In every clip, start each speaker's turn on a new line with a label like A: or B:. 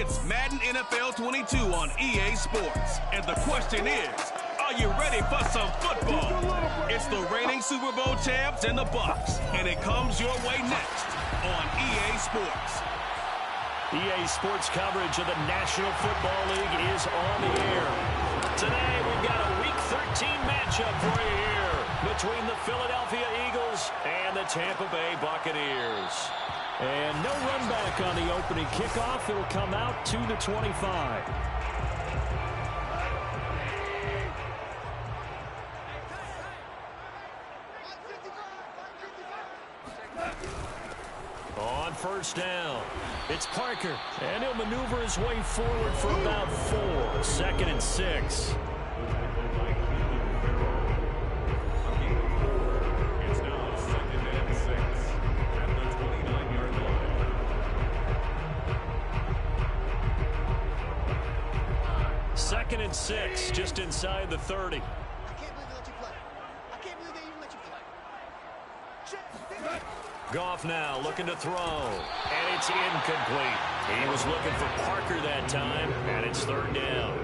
A: It's Madden NFL 22 on EA Sports. And the question is, are you ready for some football? It's the reigning Super Bowl champs and the Bucs. And it comes your way next on EA Sports.
B: EA Sports coverage of the National Football League is on the air. Today we've got a Week 13 matchup for you here between the Philadelphia Eagles and the Tampa Bay Buccaneers. And no run back on the opening kickoff. It'll come out to the 25. On first down, it's Parker, and he'll maneuver his way forward for about 4. 2nd and 6.
C: It's now 2nd and 6 at the 29-yard line.
B: 2nd and 6, just inside the 30.
D: I can't believe they let you play. I can't believe they even let you play.
B: Goff now looking to throw, and it's incomplete. He was looking for Parker that time, and it's 3rd down.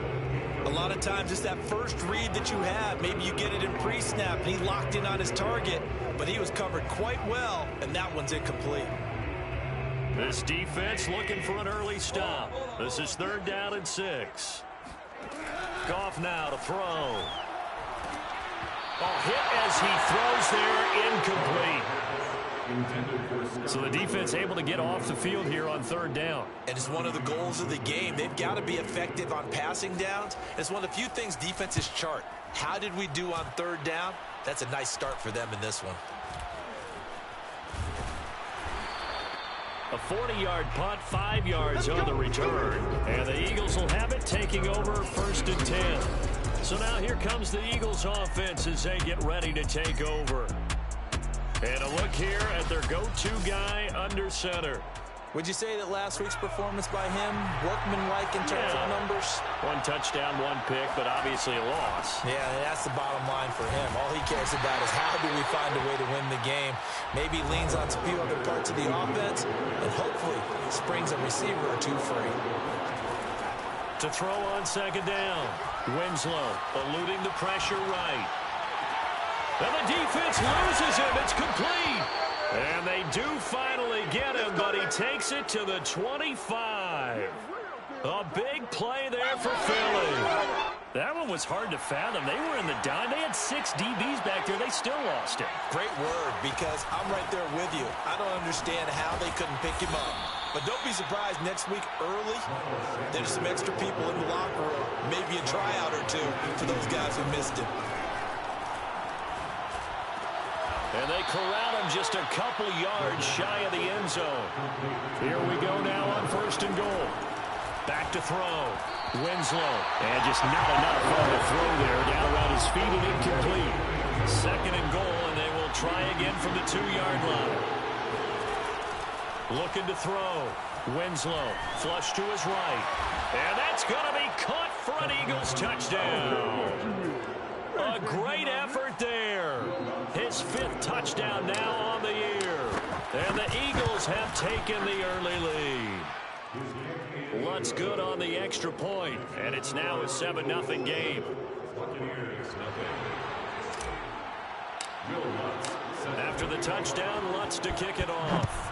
E: A lot of times it's that first read that you have. Maybe you get it in pre-snap, and he locked in on his target, but he was covered quite well, and that one's incomplete.
B: This defense looking for an early stop. This is 3rd down and 6. Goff now to throw. Hit as he throws there, incomplete. So the defense able to get off the field here on 3rd down.
E: And it's one of the goals of the game. They've got to be effective on passing downs. It's one of the few things defenses chart. How did we do on 3rd down? That's a nice start for them in this one.
B: A 40-yard punt, 5 yards on the return. And the Eagles will have it, taking over 1st and 10. So now here comes the Eagles offense as they get ready to take over. And a look here at their go-to guy under center.
E: Would you say that last week's performance by him, workmanlike in terms of numbers?
B: 1 touchdown, 1 pick, but obviously a loss.
E: Yeah, that's the bottom line for him. All he cares about is how do we find a way to win the game. Maybe leans on a few other parts of the offense, and hopefully springs a receiver or two free.
B: To throw on 2nd down, Winslow eluding the pressure right. And the defense loses him. It's complete. And they do finally get him, but he takes it to the 25. A big play there for Philly. That one was hard to fathom. They were in the dime. They had 6 DBs back there. They still lost it.
E: Great word, because I'm right there with you. I don't understand how they couldn't pick him up. But don't be surprised next week early, there's some extra people in the locker room, maybe a tryout or two for those guys who missed it.
B: And they corral him just a couple yards shy of the end zone. Here we go now on 1st and goal. Back to throw. Winslow. And just not enough on the throw there. Down around his feet and incomplete. 2nd and goal, and they will try again from the 2-yard line. Looking to throw. Winslow. Flush to his right. And that's going to be caught for an Eagles touchdown. A great effort there. His 5th touchdown now on the year. And the Eagles have taken the early lead. Lutz good on the extra point, and it's now a 7-0 game. After the touchdown, Lutz to kick it off.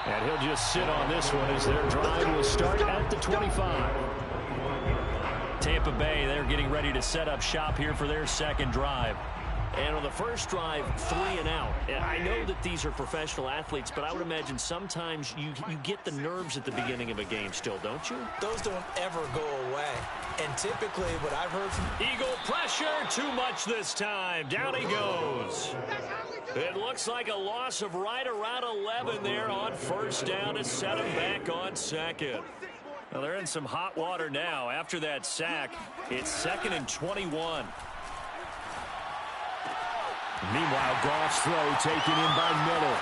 B: And he'll just sit on this one as their drive will start at the 25. Tampa Bay, they're getting ready to set up shop here for their 2nd drive. And on the first drive, 3 and out. And I know that these are professional athletes, but I would imagine sometimes you get the nerves at the beginning of a game still, don't you?
E: Those don't ever go away. And typically what I've heard from
B: Eagle pressure, too much this time. Down he goes. It looks like a loss of right around 11 there on 1st down to set him back on 2nd. Well, they're in some hot water now. After that sack, it's 2nd and 21.
F: Meanwhile, Goff's throw taken in by Miller.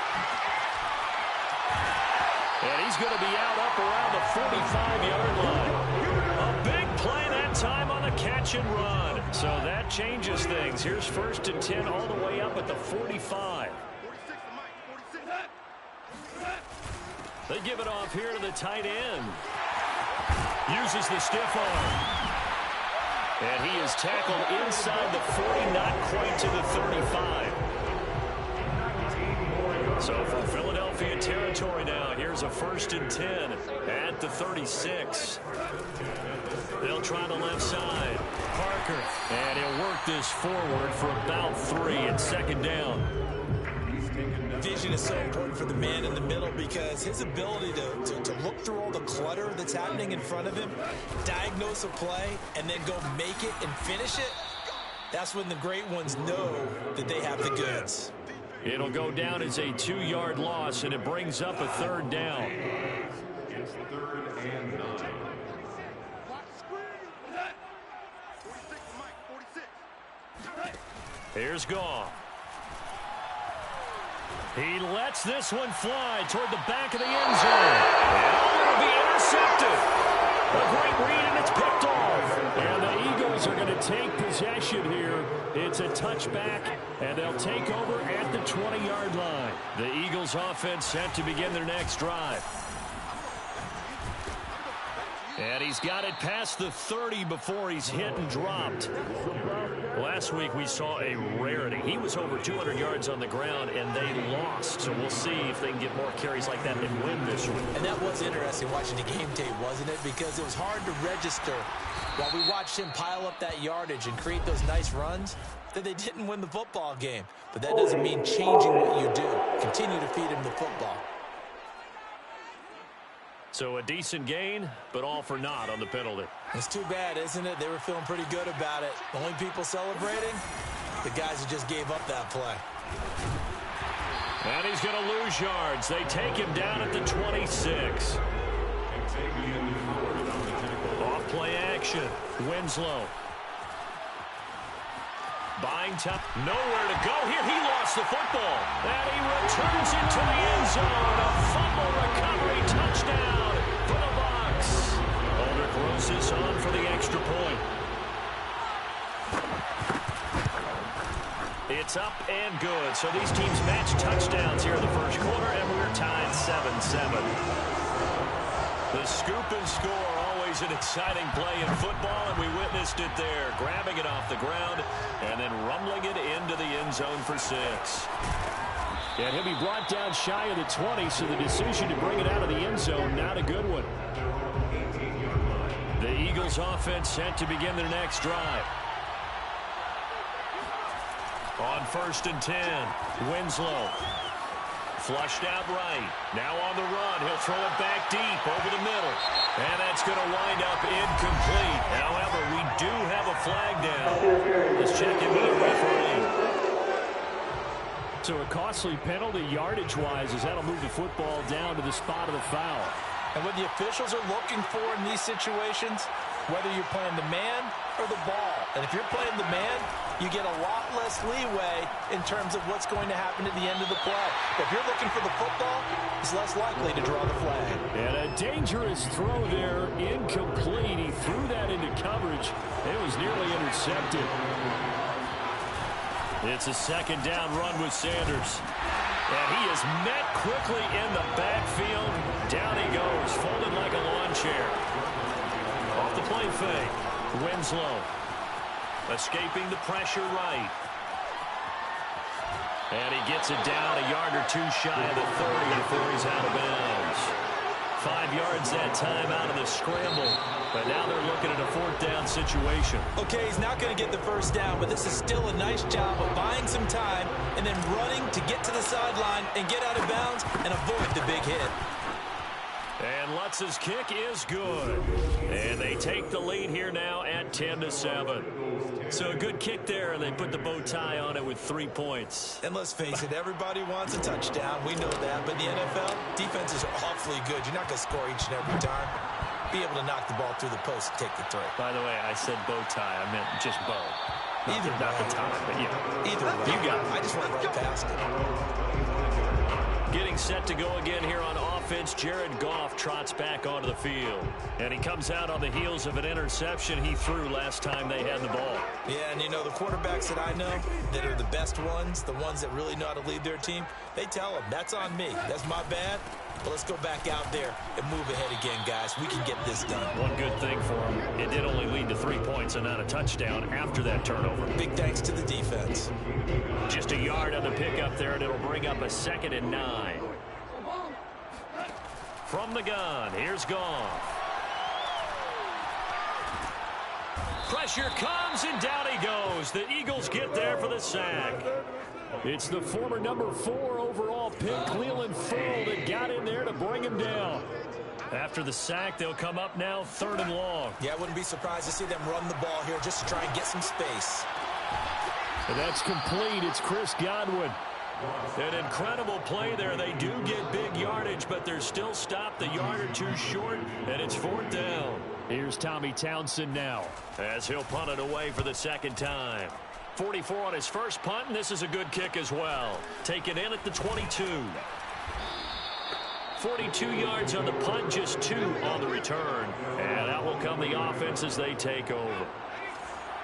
B: And he's going to be out up around the 45-yard line. A big play that time on the catch and run. So that changes things. Here's 1st and 10 all the way up at the 45. They give it off here to the tight end. Uses the stiff arm. And he is tackled inside the 40, not quite to the 35. So for Philadelphia territory now, here's a 1st and 10 at the 36. They'll try the left side. Parker. And he'll work this forward for about 3 and 2nd down.
E: Vision is so important for the man in the middle because his ability to look through all the clutter that's happening in front of him, diagnose a play, and then go make it and finish it, that's when the great ones know that they have the goods.
B: It'll go down as a 2-yard loss, and it brings up a 3rd down.
C: It's 3rd and 9.
B: Here's Goff. He lets this one fly toward the back of the end zone. And it'll be intercepted. A great read, and it's picked off. And the Eagles are going to take possession here. It's a touchback, and they'll take over at the 20-yard line. The Eagles offense set to begin their next drive. And he's got it past the 30 before he's hit and dropped. Last week we saw a rarity. He was over 200 yards on the ground, and they lost. So we'll see if they can get more carries like that and win this week.
E: And that was interesting watching the game tape, wasn't it? Because it was hard to register while we watched him pile up that yardage and create those nice runs that they didn't win the football game. But that doesn't mean changing what you do. Continue to feed him the football.
B: So a decent gain, but all for naught on the penalty.
E: It's too bad, isn't it? They were feeling pretty good about it. The only people celebrating, the guys who just gave up that play.
B: And he's going to lose yards. They take him down at the 26. Off play action. Winslow. Buying time. Nowhere to go here. He lost the football. And he returns it to the end zone. A fumble recovery touchdown for the Bucs. Aldrich Rosas on for the extra point. It's up and good. So these teams match touchdowns here in the first quarter, and we're tied 7-7. The scoop and score, always an exciting play in football, and we witnessed it there. Grabbing it off the ground and then rumbling it into the end zone for 6.
F: And he'll be brought down shy of the 20, so the decision to bring it out of the end zone, not a good one.
B: The Eagles offense set to begin their next drive. On 1st and 10, Winslow. Flushed out right. Now on the run. He'll throw it back deep over the middle. And that's going to wind up incomplete. However, we do have a flag down. Let's check in with the referee.
F: So a costly penalty yardage-wise as that'll move the football down to the spot of the foul.
E: And what the officials are looking for in these situations, whether you're playing the man or the ball. And if you're playing the man, you get a lot less leeway in terms of what's going to happen at the end of the play. But if you're looking for the football, it's less likely to draw the flag.
F: And a dangerous throw there, incomplete. He threw that into coverage. It was nearly intercepted.
B: It's a 2nd down run with Sanders. And he is met quickly in the backfield. Down he goes, folded like a lawn chair. Off the play fake. Winslow. Escaping the pressure right. And he gets it down a yard or two shy of the 30 before he's out of bounds. 5 yards that time out of the scramble. But now they're looking at a 4th down situation.
E: Okay, he's not going to get the first down, but this is still a nice job of buying some time and then running to get to the sideline and get out of bounds and avoid the big hit.
B: And Lutz's kick is good. And they take the lead here now at 10-7. So a good kick there, and they put the bow tie on it with 3 points.
E: And let's face it, everybody wants a touchdown. We know that. But in the NFL, defenses are awfully good. You're not going to score each and every time. Be able to knock the ball through the post and take the throw.
B: By the way, I said bow tie. I meant just bow.
E: Not
B: the tie, but yeah.
E: Either way.
B: You got it.
E: I just went right past it.
B: Getting set to go again here on offense, Jared Goff trots back onto the field. And he comes out on the heels of an interception he threw last time they had the ball.
E: Yeah, and you know, the quarterbacks that I know that are the best ones, the ones that really know how to lead their team, they tell them, that's on me. That's my bad. But let's go back out there and move ahead again, guys. We can get this done.
B: One good thing for him, it did only lead to 3 points and not a touchdown after that turnover.
E: Big thanks to the defense.
B: Just a yard on the pickup there, and it'll bring up a 2nd and 9. From the gun, here's Goff. Pressure comes, and down he goes. The Eagles get there for the sack.
F: It's the former number 4 overall pick, Clelin Ferrell, that got in there to bring him down.
B: After the sack, they'll come up now 3rd and long.
E: Yeah, I wouldn't be surprised to see them run the ball here just to try and get some space.
F: And that's complete. It's Chris Godwin.
B: An incredible play there. They do get big yardage, but they're still stopped a yard or 2 short, and it's 4th down.
F: Here's Tommy Townsend now,
B: as he'll punt it away for the 2nd time. 44 on his first punt, and this is a good kick as well. Taken in at the 22. 42 yards on the punt, just 2 on the return. And out will come the offense as they take over.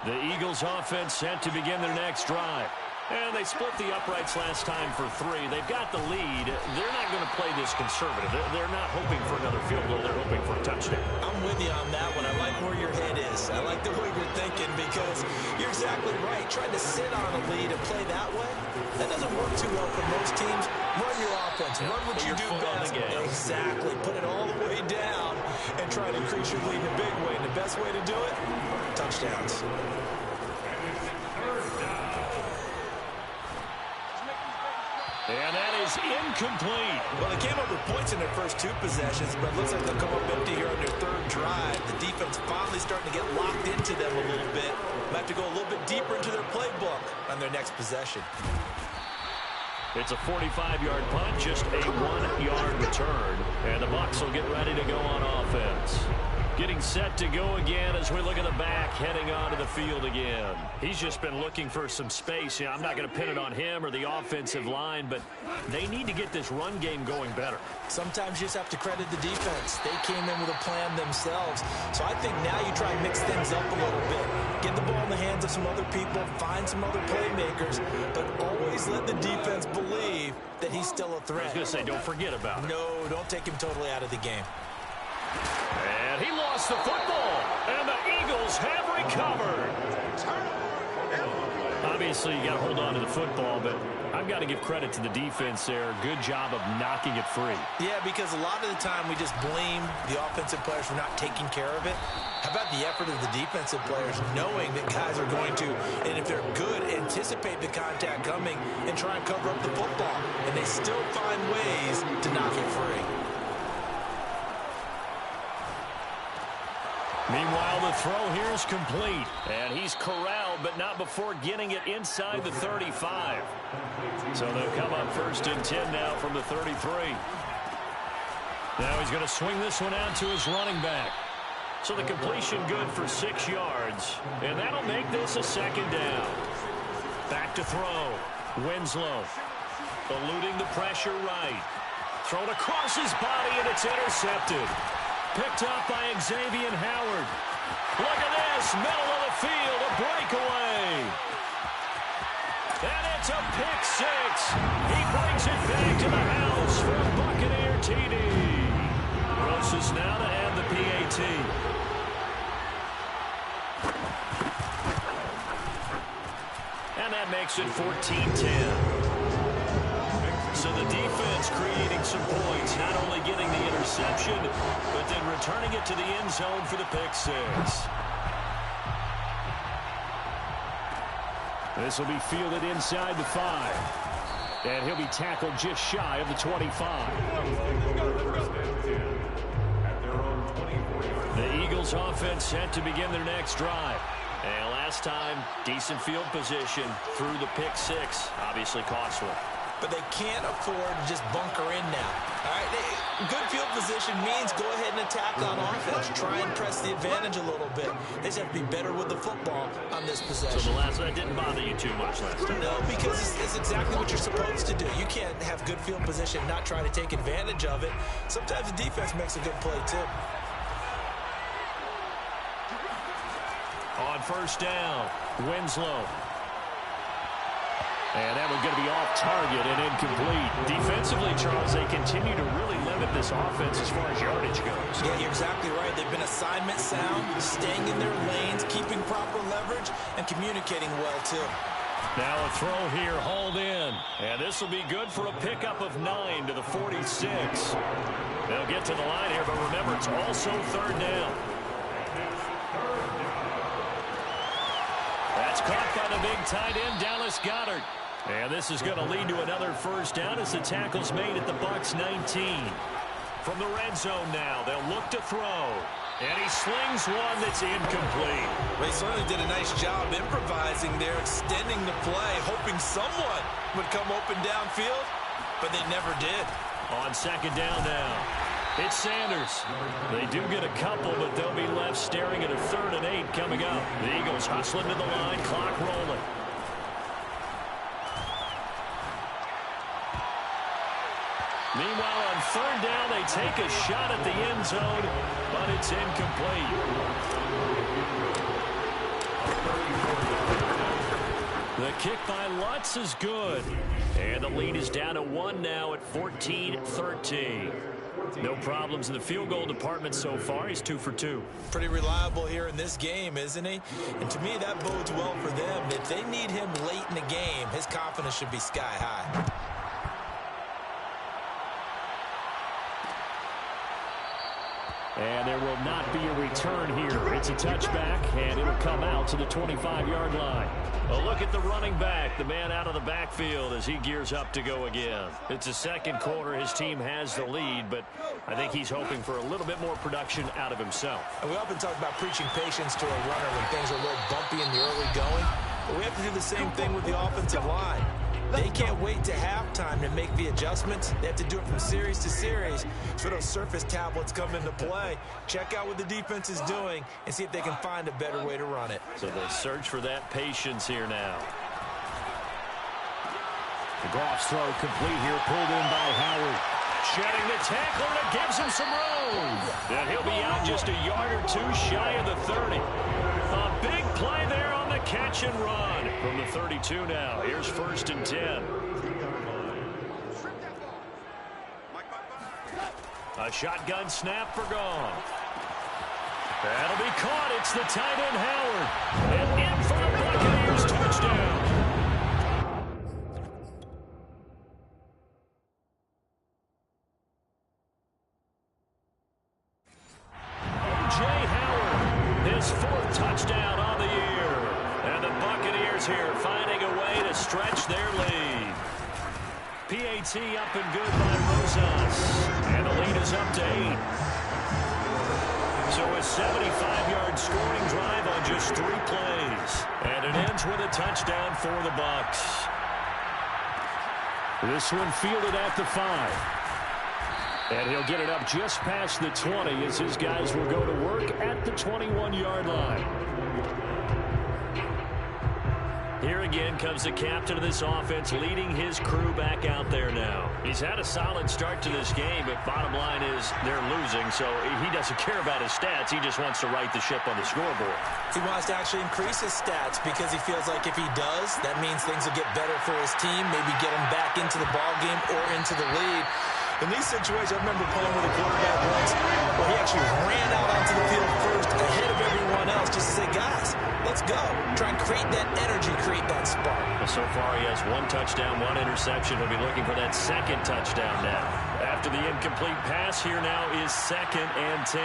B: The Eagles offense set to begin their next drive. And they split the uprights last time for 3. They've got the lead. They're not going to play this conservative. They're not hoping for another field goal. They're hoping for a touchdown.
E: I'm with you on that one. I like where your head is. I like the way you're thinking because you're exactly right. Trying to sit on a lead and play that way, that doesn't work too well for most teams. Run your offense. Run what you do best. Exactly. Put it all the way down and try to increase your lead in a big way. And the best way to do it, touchdowns.
B: And that is incomplete.
E: Well, they came up with points in their first 2 possessions, but it looks like they'll come up empty here on their 3rd drive. The defense finally starting to get locked into them a little bit. Might have to go a little bit deeper into their playbook on their next possession.
B: It's a 45-yard punt, just a 1-yard return. And the Bucs will get ready to go on offense. Getting set to go again as we look at the back, heading onto the field again. He's just been looking for some space. I'm not going to pin it on him or the offensive line, but they need to get this run game going better.
E: Sometimes you just have to credit the defense. They came in with a plan themselves. So I think now you try and mix things up a little bit. Get the ball in the hands of some other people, find some other playmakers, but always let the defense believe that he's still a threat.
B: I was going to say, don't forget about it.
E: No, don't take him totally out of the game.
B: And he lost the football, and the Eagles have recovered. Obviously, you got to hold on to the football, but I've got to give credit to the defense there. Good job of knocking it free.
E: Yeah, because a lot of the time we just blame the offensive players for not taking care of it. How about the effort of the defensive players knowing that guys are going to, and if they're good, anticipate the contact coming and try and cover up the football. And they still find ways to knock it free.
B: Meanwhile, the throw here is complete. And he's corralled, but not before getting it inside the 35. So they'll come up 1st and 10 now from the 33. Now he's going to swing this one out to his running back. So the completion good for 6 yards. And that'll make this a 2nd down. Back to throw. Winslow eluding the pressure right. Thrown across his body, and it's intercepted. Picked up by Xavier Howard. Look at this, middle of the field, a breakaway. And it's a pick 6. He brings it back to the house for a Buccaneer TD. Rosas now to add the PAT. And that makes it 14-10. So the defense creating some points, not only getting the interception, but then returning it to the end zone for the pick 6.
F: This will be fielded inside the 5. And he'll be tackled just shy of the 25.
B: The Eagles offense set to begin their next drive. And last time, decent field position through the pick 6. Obviously costly.
E: But they can't afford to just bunker in now. All right, good field position means go ahead and attack on offense. Try and press the advantage a little bit. They just have to be better with the football on this possession.
B: So the last that didn't bother you too much last time?
E: No, because it's exactly what you're supposed to do. You can't have good field position and not try to take advantage of it. Sometimes the defense makes a good play, too.
B: On 1st down, Winslow.
F: And that one's going to be off target and incomplete.
B: Defensively, Charles, they continue to really limit this offense as far as yardage goes.
E: Yeah, you're exactly right. They've been assignment sound, staying in their lanes, keeping proper leverage, and communicating well, too.
B: Now a throw here, hauled in. And this will be good for a pickup of 9 to the 46. They'll get to the line here, but remember, it's also third down. That's caught by the big tight end, Dallas Goedert. And this is going to lead to another first down as the tackle's made at the Bucs 19. From the red zone now, they'll look to throw. And he slings one that's incomplete.
E: They certainly did a nice job improvising there, extending the play, hoping someone would come open downfield, but they never did.
B: On second down now, it's Sanders. They do get a couple, but they'll be left staring at a 3rd and 8 coming up. The Eagles hustling to the line, clock rolling. Meanwhile, on third down, they take a shot at the end zone, but it's incomplete. The kick by Lutz is good. And the lead is down to 1 now at 14-13. No problems in the field goal department so far. He's 2 for 2.
E: Pretty reliable here in this game, isn't he? And to me, that bodes well for them. If they need him late in the game, his confidence should be sky high.
F: And there will not be a return here. It's a touchback, and it'll come out to the 25-yard line.
B: A look at the running back, the man out of the backfield as he gears up to go again. It's the second quarter. His team has the lead, but I think he's hoping for a little bit more production out of himself.
E: And we often talk about preaching patience to a runner when things are a little bumpy in the early going. But we have to do the same thing with the offensive line. They can't wait to halftime to make the adjustments. They have to do it from series to series. So those surface tablets come into play. Check out what the defense is doing and see if they can find a better way to run it.
B: So they'll search for that patience here now.
F: The Goff's throw complete here, pulled in by Howard.
B: Shedding the tackler that gives him some room. And he'll be out just a yard or two shy of the 30. A big play there on the catch and run. From the 32 now, here's 1st and 10. A shotgun snap for Goff. That'll be caught. It's the tight end Howard. And in for the Buccaneers touchdown. Jay Howard, his 4th touchdown on the year. And the Buccaneers here finding a way to stretch their lead. PAT up and good by Rosas. And the lead is up to 8. So a 75-yard scoring drive on just 3 plays. And it ends with a touchdown for the Bucs.
F: This one fielded at the 5. And he'll get it up just past the 20 as his guys will go to work at the 21-yard line.
B: Here again comes the captain of this offense, leading his crew back out there now. He's had a solid start to this game, but bottom line is they're losing, so he doesn't care about his stats. He just wants to right the ship on the scoreboard.
E: He wants to actually increase his stats because he feels like if he does, that means things will get better for his team, maybe get him back into the ball game or into the lead. In these situations, I remember playing with a quarterback once where he actually ran out onto the field first ahead of everyone else just to say, guys, let's go. Try and create that energy, create that spark.
B: Well, so far he has 1 touchdown, 1 interception. He'll be looking for that 2nd touchdown now. After the incomplete pass, here now is 2nd and 10.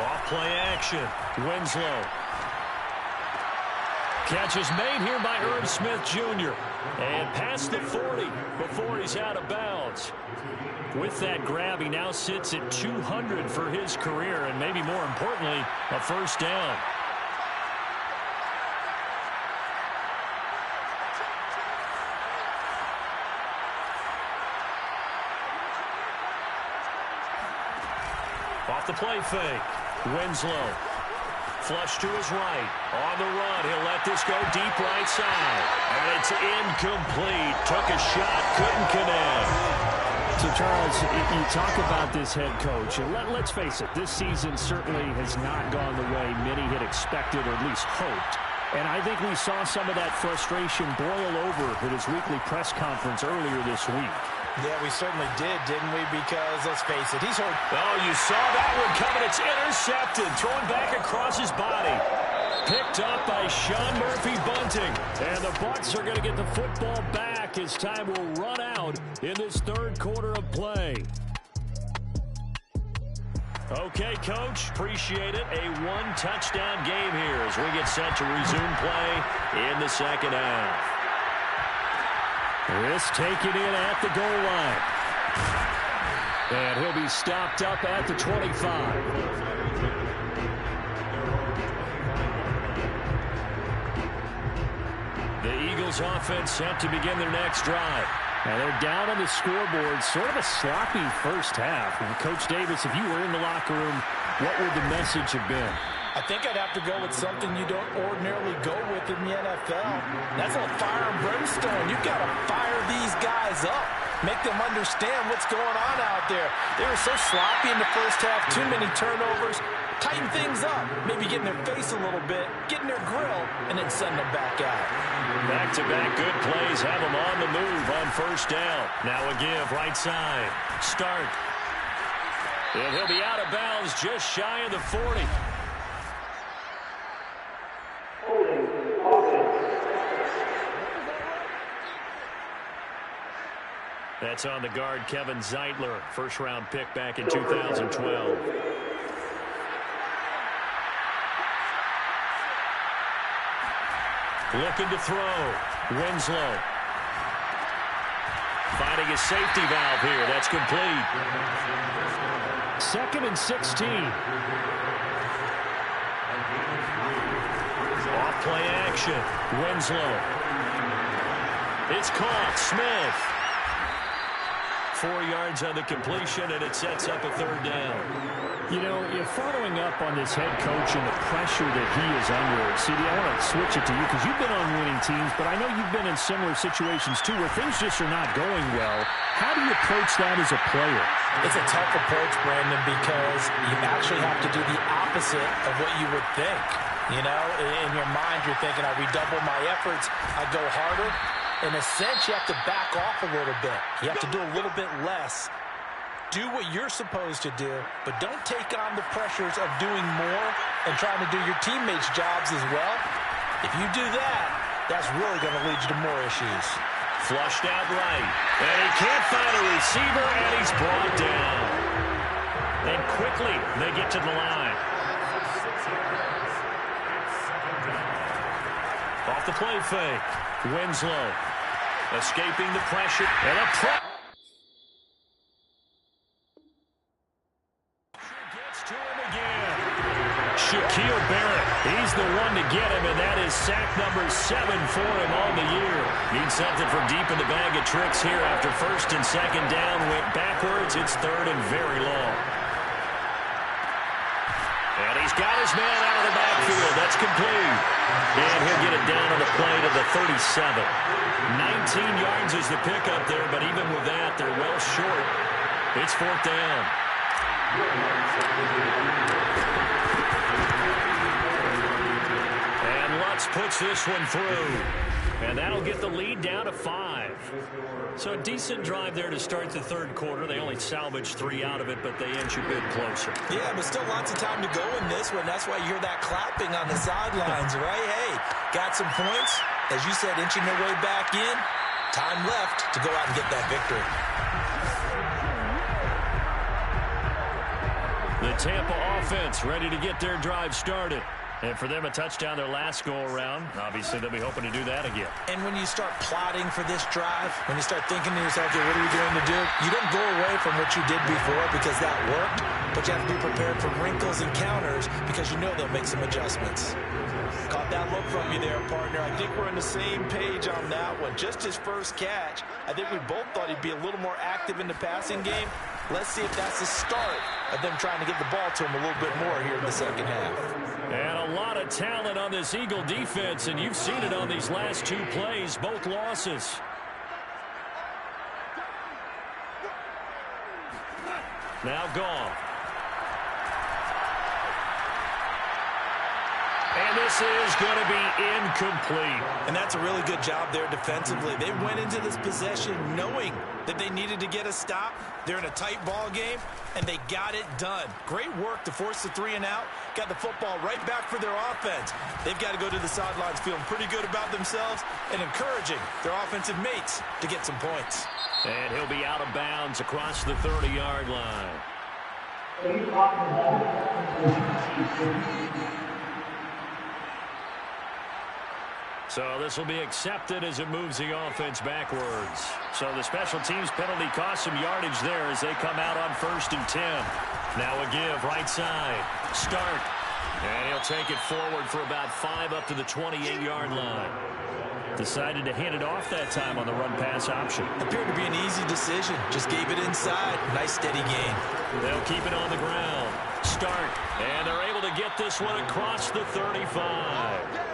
B: Off play action. Winslow. Catch is made here by Irv Smith Jr. And past the 40 before he's out of bounds. With that grab, he now sits at 200 for his career, and maybe more importantly, a first down. Off the play fake. Winslow. Flush to his right. On the run. He'll let this go deep right side. And it's incomplete. Took a shot. Couldn't connect.
F: So, Charles, you talk about this head coach, and let's face it, this season certainly has not gone the way many had expected or at least hoped. And I think we saw some of that frustration boil over at his weekly press conference earlier this week.
E: Yeah, we certainly did, didn't we? Because, let's face it, he's hurt.
B: Oh, you saw that one coming. It's intercepted. Thrown back across his body. Picked up by Sean Murphy-Bunting. And the Bucs are going to get the football back as time will run out in this third quarter of play. Okay, Coach, appreciate it. A one-touchdown game here as we get set to resume play in the second half.
F: This taken in at the goal line. And he'll be stopped up at the 25. The Eagles offense set to begin their next drive. And they're down on the scoreboard, sort of a sloppy first half. And Coach Davis, if you were in the locker room, what would the message have been?
E: I think I'd have to go with something you don't ordinarily go with in the NFL. That's a fire and brimstone. You've got to fire these guys up. Make them understand what's going on out there. They were so sloppy in the first half, too many turnovers. Tighten things up. Maybe get in their face a little bit, get in their grill, and then send them back out.
B: Back-to-back good plays have them on the move on first down. Now a give, right side. Start. And he'll be out of bounds just shy of the 40. That's on the guard, Kevin Zeitler, first-round pick back in 2012. Looking to throw. Winslow. Finding his safety valve here. That's complete.
F: 2nd and 16.
B: Off-play action. Winslow. It's caught. Smith. 4 yards on the completion, and it sets up a third down.
F: You know, you're following up on this head coach and the pressure that he is under. CD, I want to switch it to you because you've been on winning teams, but I know you've been in similar situations too where things just are not going well. How do you approach that as a player?
E: It's a tough approach, Brandon, because you actually have to do the opposite of what you would think. You know, in your mind, you're thinking, I redouble my efforts, I go harder. In a sense, you have to back off a little bit. You have to do a little bit less. Do what you're supposed to do, but don't take on the pressures of doing more and trying to do your teammates' jobs as well. If you do that, that's really going to lead you to more issues.
B: Flushed out right. And he can't find a receiver, and he's brought down. And quickly, they get to the line. Off the play fake. Winslow escaping the pressure. And a gets to him again. Shaquille Barrett, he's the one to get him, and that is sack number 7 for him on the year. Needs something from deep in the bag of tricks here after first and second down. Went backwards. It's third and very long. And he's got his man out of the backfield. That's complete. And he'll get it down on the play to the 37. 19 yards is the pickup there, but even with that, they're well short. It's fourth down. And Lutz puts this one through. And that'll get the lead down to 5. So a decent drive there to start the third quarter. They only salvaged 3 out of it, but they inch a bit closer.
E: Yeah, but still lots of time to go in this one. That's why you hear that clapping on the sidelines, right? Hey, got some points. As you said, inching their way back in. Time left to go out and get that victory.
B: The Tampa offense ready to get their drive started. And for them, a touchdown their last go-around. Obviously, they'll be hoping to do that again.
E: And when you start plotting for this drive, when you start thinking to yourself, okay, what are we going to do? You don't go away from what you did before because that worked, but you have to be prepared for wrinkles and counters because you know they'll make some adjustments. Caught that look from you there, partner. I think we're on the same page on that one. Just his first catch. I think we both thought he'd be a little more active in the passing game. Let's see if that's the start of them trying to get the ball to him a little bit more here in the second half.
B: And a lot of talent on this Eagle defense, and you've seen it on these last 2 plays, both losses. Now Goff. And this is going to be incomplete.
E: And that's a really good job there defensively. They went into this possession knowing that they needed to get a stop. They're in a tight ball game, and they got it done. Great work to force the 3 and out. Got the football right back for their offense. They've got to go to the sidelines feeling pretty good about themselves and encouraging their offensive mates to get some points.
B: And he'll be out of bounds across the 30-yard line. So this will be accepted as it moves the offense backwards. So the special teams penalty cost some yardage there as they come out on 1st and 10. Now a give right side. Stark. And he'll take it forward for about 5 up to the 28-yard line. Decided to hand it off that time on the run-pass option.
E: Appeared to be an easy decision. Just gave it inside. Nice steady gain.
B: They'll keep it on the ground. Stark. And they're able to get this one across the 35.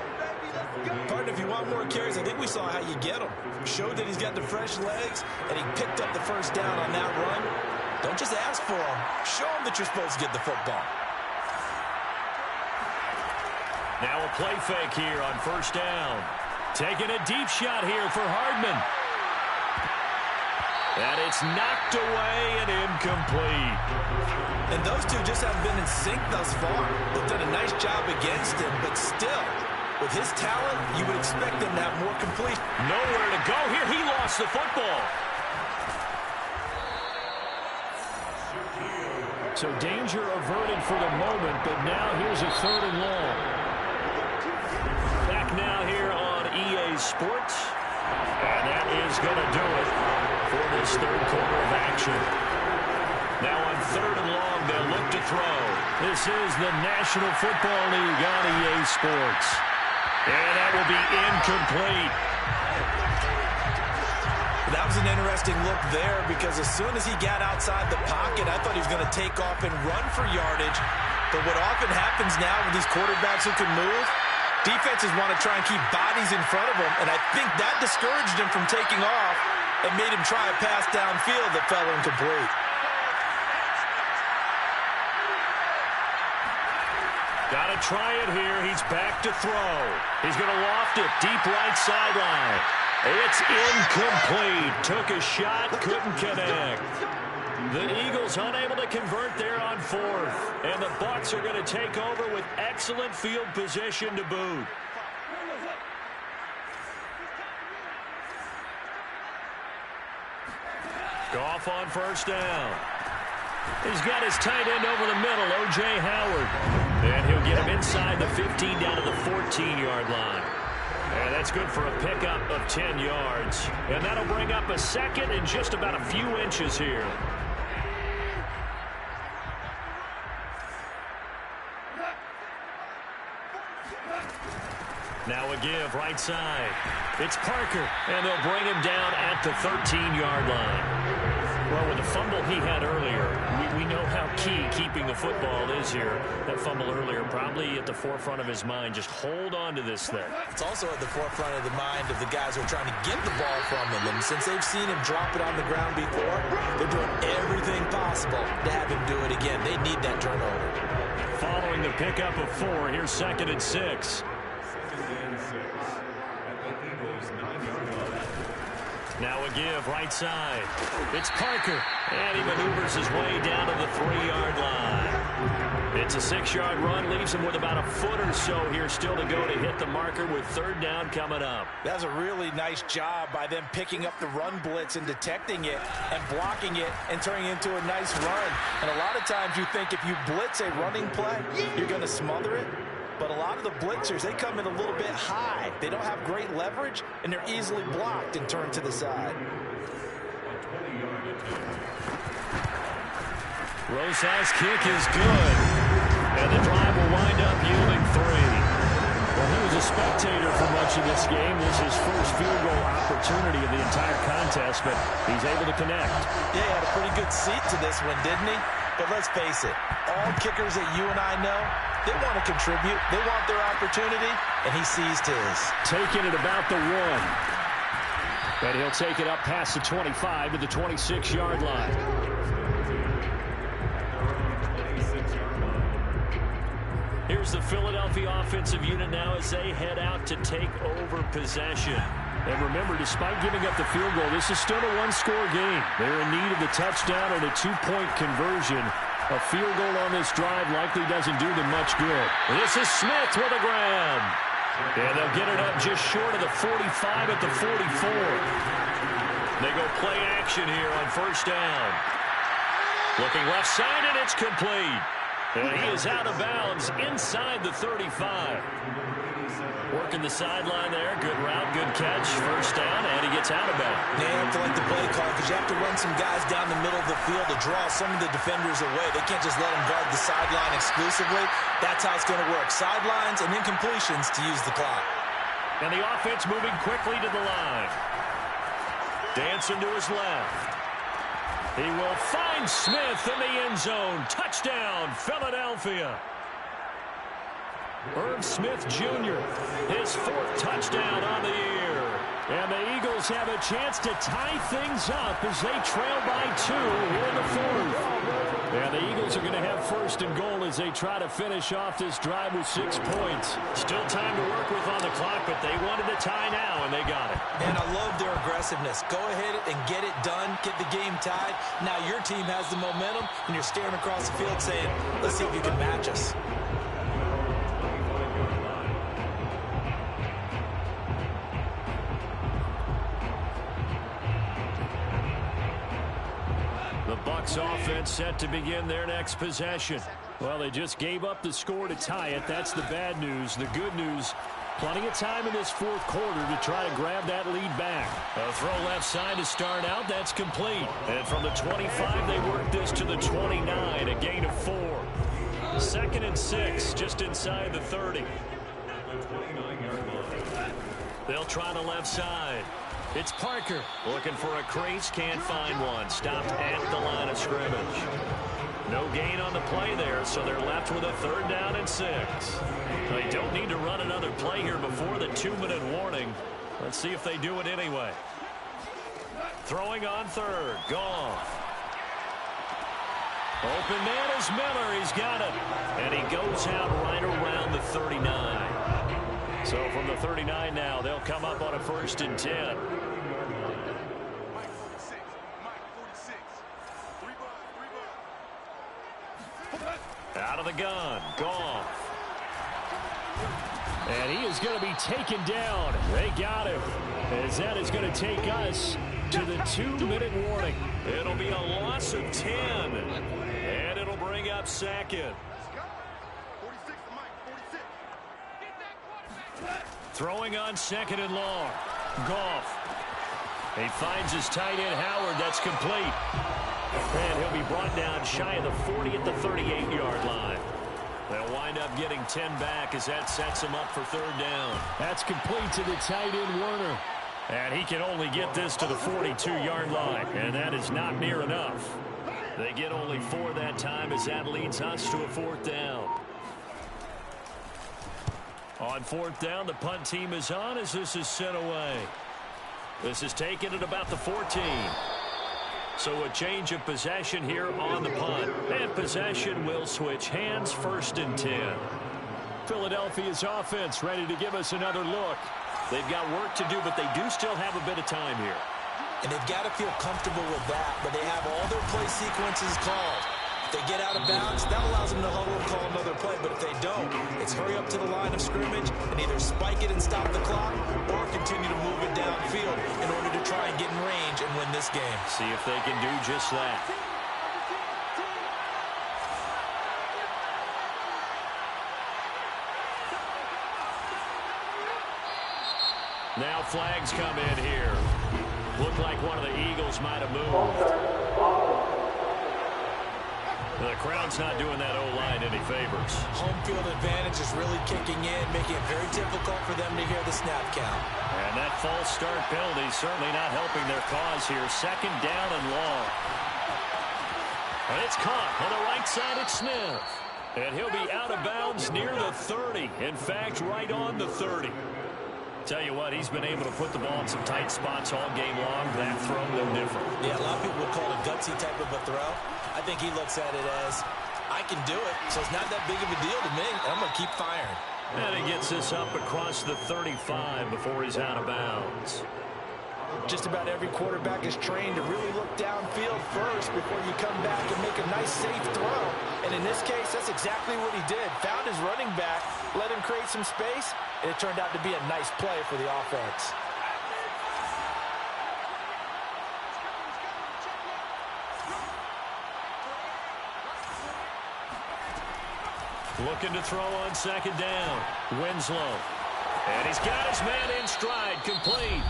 E: Partner, if you want more carries, I think we saw how you get him. Showed that he's got the fresh legs, and he picked up the first down on that run. Don't just ask for him. Show him that you're supposed to get the football.
B: Now a play fake here on 1st down. Taking a deep shot here for Hardman. And it's knocked away and incomplete.
E: And those two just haven't been in sync thus far. They've done a nice job against him, but still, with his talent, you would expect them to have more complete.
B: Nowhere to go here. He lost the football.
F: So danger averted for the moment, but now here's a 3rd and long.
B: Back now here on EA Sports. And that is going to do it for this 3rd quarter of action. Now on 3rd and long, they'll look to throw. This is the National Football League on EA Sports. And that will be incomplete.
E: That was an interesting look there because as soon as he got outside the pocket, I thought he was going to take off and run for yardage. But what often happens now with these quarterbacks who can move, defenses want to try and keep bodies in front of them, and I think that discouraged him from taking off and made him try a pass downfield that fell incomplete.
B: Got to try it here. He's back to throw. He's going to loft it deep right sideline. It's incomplete. Took a shot, couldn't connect. The Eagles unable to convert there on 4th. And the Bucs are going to take over with excellent field position to boot. Goff on 1st down. He's got his tight end over the middle, O.J. Howard. And he'll get him inside the 15 down to the 14-yard line. And that's good for a pickup of 10 yards. And that'll bring up a 2nd and just about a few inches here. Now a give right side. It's Parker, and they'll bring him down at the 13-yard line. Well, with the fumble he had earlier, we know how key keeping the football is here. That fumble earlier probably at the forefront of his mind. Just hold on to this thing.
E: It's also at the forefront of the mind of the guys who are trying to get the ball from him. And since they've seen him drop it on the ground before, they're doing everything possible to have him do it again. They need that turnover.
B: Following the pickup of 4, here's 2nd and 6. Now a give right side. It's Parker, and he maneuvers his way down to the 3-yard line. It's a 6-yard run, leaves him with about a foot or so here still to go to hit the marker with 3rd down coming up.
E: That's a really nice job by them picking up the run blitz and detecting it and blocking it and turning it into a nice run. And a lot of times you think if you blitz a running play, you're going to smother it. But a lot of the blitzers, they come in a little bit high. They don't have great leverage, and they're easily blocked and turned to the side.
B: Rosas' kick is good. And the drive will wind up yielding 3. Well, he was a spectator for much of this game. This is his first field goal opportunity of the entire contest, but he's able to connect.
E: Yeah, he had a pretty good seat to this one, didn't he? But let's face it, all kickers that you and I know, they want to contribute. They want their opportunity, and he seized his.
F: Taking it about the 1. And he'll take it up past the 25 to the 26-yard line.
B: here's the Philadelphia offensive unit now as they head out to take over possession.
F: And remember, despite giving up the field goal, this is still a one-score game. They're in need of the touchdown and a two-point conversion. A field goal on this drive likely doesn't do them much good.
B: This is Smith with a grab. And they'll get it up just short of the 45 at the 44. They go play action here on first down. Looking left side, and it's complete. And he is out of bounds inside the 35. Working the sideline there. Good route, good catch. First down, and he gets out of bounds.
E: They have to like the play call because you have to run some guys down the middle of the field to draw some of the defenders away. They can't just let them guard the sideline exclusively. That's how it's going to work. Sidelines and incompletions to use the clock.
B: And the offense moving quickly to the line. Dancing to his left. He will find Smith in the end zone. Touchdown, Philadelphia. Irv Smith Jr., his fourth touchdown on the year. And the Eagles have a chance to tie things up as they trail by 2 here in the fourth. And the Eagles are going to have first and goal as they try to finish off this drive with 6 points. Still time to work with on the clock, but they wanted to tie now, and they got it.
E: And I love their aggressiveness. Go ahead and get it done, get the game tied. Now your team has the momentum, and you're staring across the field saying, let's see if you can match us.
B: The Bucs offense set to begin their next possession. Well, they just gave up the score to tie it. That's the bad news. The good news, plenty of time in this fourth quarter to try to grab that lead back. A throw left side to start out. That's complete. And from the 25, they work this to the 29, a gain of 4. 2nd and 6, just inside the 30. They'll try the left side. It's Parker looking for a crease, can't find one. Stopped at the line of scrimmage. No gain on the play there, so they're left with a 3rd down and 6. They don't need to run another play here before the 2-minute warning. Let's see if they do it anyway. Throwing on 3rd, Goff. Open man is Miller, he's got it. And he goes out right around the 39. So from the 39 now, they'll come up on a 1st and 10. Out of the gun, Goff. And he is going to be taken down. They got him. As that is going to take us to the 2-minute warning. It'll be a loss of 10. And it'll bring up 2nd. Throwing on 2nd and long. Goff. He finds his tight end, Howard. That's complete. And he'll be brought down shy of the 40 at the 38-yard line. They'll wind up getting 10 back as that sets him up for 3rd down. That's complete to the tight end, Werner. And he can only get this to the 42-yard line. And that is not near enough. They get only 4 that time as that leads us to a 4th down. On 4th down, the punt team is on as this is sent away. This is taken at about the 14. So a change of possession here on the punt. And possession will switch hands, 1st and 10. Philadelphia's offense ready to give us another look. They've got work to do, but they do still have a bit of time here.
E: And they've got to feel comfortable with that, but they have all their play sequences called. If they get out of bounds, that allows them to huddle and call another play. But if they don't, it's hurry up to the line of scrimmage and either spike it and stop the clock or continue to move it downfield in order to try and get in range and win this game.
B: See if they can do just that. Now flags come in here. Looked like one of the Eagles might have moved. The crowd's not doing that O-line any favors.
E: Home field advantage is really kicking in, making it very difficult for them to hear the snap count.
B: And that false start penalty certainly not helping their cause here. 2nd down and long. And it's caught on the right side. It's Smith. And he'll be out of bounds near the 30. In fact, right on the 30. Tell you what, he's been able to put the ball in some tight spots all game long. That throw, no different.
E: Yeah, a lot of people would call it a gutsy type of a throw. I think he looks at it as I can do it, so it's not that big of a deal to me. I'm going to keep firing.
B: And he gets this up across the 35 before he's out of bounds.
E: Just about every quarterback is trained to really look downfield first before you come back and make a nice, safe throw. And in this case, that's exactly what he did. Found his running back, let him create some space, and it turned out to be a nice play for the offense.
B: Looking to throw on second down. Winslow. And he's got his man in stride, complete.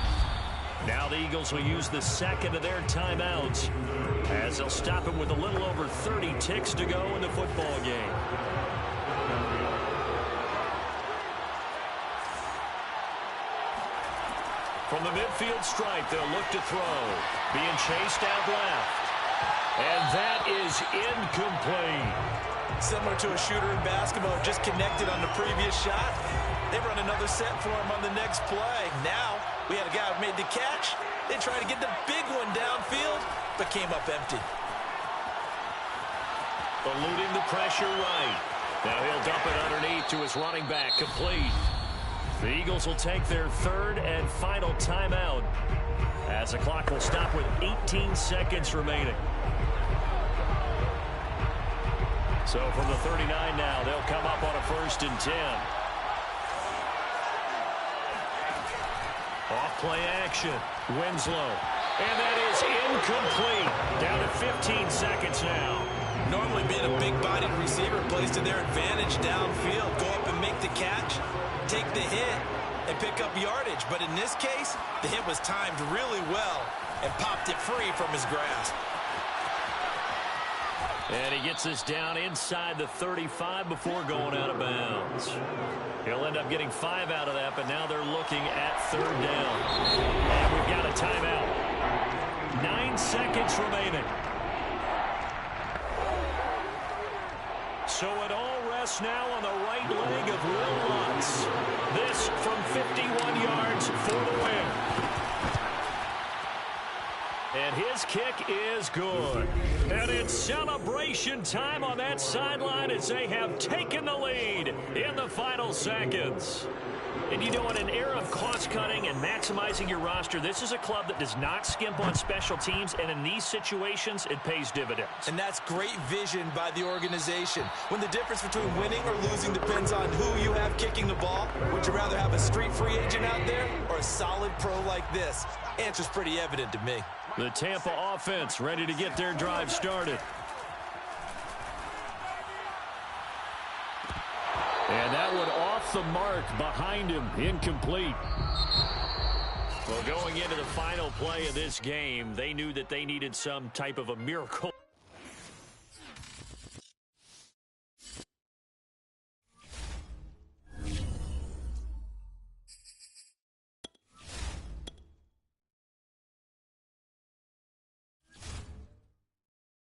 B: Now the Eagles will use the second of their timeouts as they'll stop it with a little over 30 ticks to go in the football game. From the midfield stripe, they'll look to throw. Being chased out left. And that is incomplete.
E: Similar to a shooter in basketball, just connected on the previous shot. They run another set for him on the next play. Now, we had a guy who made the catch. They tried to get the big one downfield, but came up empty.
B: Eluding the pressure right. Now he'll dump it underneath to his running back, complete. The Eagles will take their third and final timeout as the clock will stop with 18 seconds remaining. So from the 39 now, they'll come up on a 1st and 10. Off-play action. Winslow. And that is incomplete. Down to 15 seconds now.
E: Normally being a big-bodied receiver plays to their advantage downfield. Go up and make the catch, take the hit, and pick up yardage. But in this case, the hit was timed really well and popped it free from his grasp.
B: And he gets this down inside the 35 before going out of bounds. He'll end up getting 5 out of that, but now they're looking at 3rd down. And we've got a timeout. 9 seconds remaining. So it all rests now on the right leg of Will Lutz. This from 51 yards for the win. And his kick is good. And it's celebration time on that sideline as they have taken the lead in the final seconds. And you know, in an era of cost-cutting and maximizing your roster, this is a club that does not skimp on special teams, and in these situations, it pays dividends.
E: And that's great vision by the organization. When the difference between winning or losing depends on who you have kicking the ball, would you rather have a street free agent out there or a solid pro like this? Answer's pretty evident to me.
B: The Tampa offense ready to get their drive started. And that one off the mark behind him, incomplete. Well, going into the final play of this game, they knew that they needed some type of a miracle.